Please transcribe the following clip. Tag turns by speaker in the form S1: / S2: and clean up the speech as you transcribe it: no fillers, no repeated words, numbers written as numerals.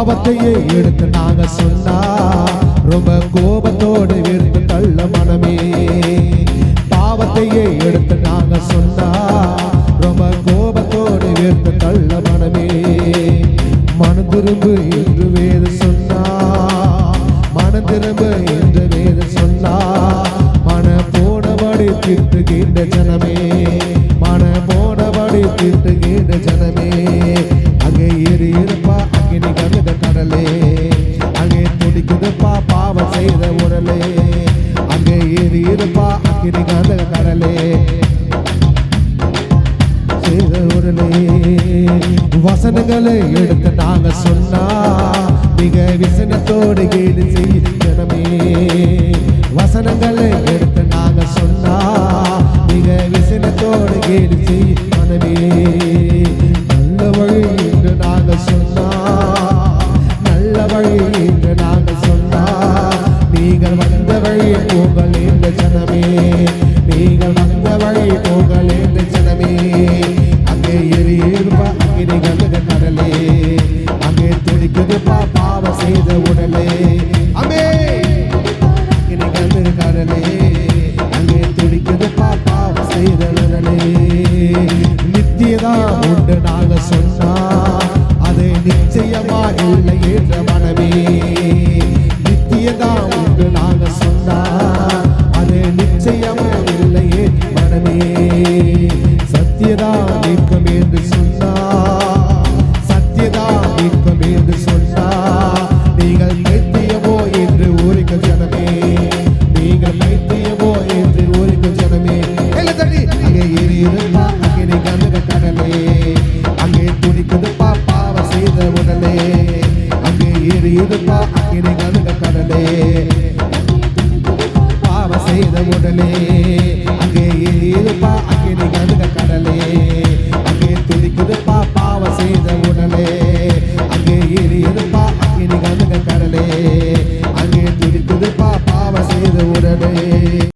S1: பாவத்தையே எடுத்து நாங்க சொன்னா ரொம்ப கோபத்தோடு வீர்த்து தள்ள மனமே. பாவத்தையே எடுத்து நாங்க சொன்னா ரொம்ப கோபத்தோடு வீர்த்து தள்ள மனமே. மனம் திரும்பு என்று வேறு சொன்னா, மனம் திரும்பு என்று வேறு சொன்னா, மன போனபடி திட்டுகின்ற ஜனமே, மன போனபடி திட்டுகின்ற ஜனமே. அங்கே ஏறி இருப்பா அக்கினி கலந்த கடலே, அங்கே துடிக்குதுப்பா பாவம் செய்த உடலே. அங்கே ஏறி இருப்பா அக்கினி கலந்த கடலே செய்த உடலே. வசனங்களை எடுத்து நாங்க சொன்னா மிக விசனத்தோடு கேடு செய்ய ஜனமே. வசனங்களை எடுத்து நாங்க சொன்னா மிக விசனத்தோடு கேடு செய்ய மனமே. நல்ல வழி என்று நாங்க சொன்னா, நல்ல வழி என்று நாங்க சொன்னா, நீங்கள் வந்த வழி போங்கள் என்ற ஜனமே, நீங்கள் வந்த வழி போங்கள் என்ற ஜனமே. அங்கே எரியிருப்பா அக்கினி கலந்த கடலே, அங்கே துடிக்குதுப்பா பாவம் செய்த உடலே. அமே அக்கினி கலந்த கடலே, அங்கே துடிக்குதுப்பா பாவம் செய்த உடலே. நித்தியதா உண்டு நாங்க சொன்னா அது நிச்சயமா இல்லை என்ற மனமே. நித்தியதா உண்டு நாங்க சொன்னா அது நிச்சயமா இல்லையே மனமே. சத்தியதா நீக்கம் என்று சொன்னா, சத்தியதா நீக்கம் என்று சொன்னா, நீங்கள் பைத்தியமோ என்று ஊரிக்க ஜனமே, நீங்கள் பைத்தியமோ என்று ஊரிக்க ஜனமே. அங்கே எரியிருப்பா அக்கினி கலந்த கடலே, அங்கே துடிக்குதுப்பா பாவம் செய்த உடலே. அங்கே எரியிருப்பா அக்கினி கலந்த கடலே, பாவம் செய்த உடலே. அங்கே எரியிருப்பா அக்கினி கலந்த கடலே, அங்கே துடிக்குதுப்பா பாவம் செய்த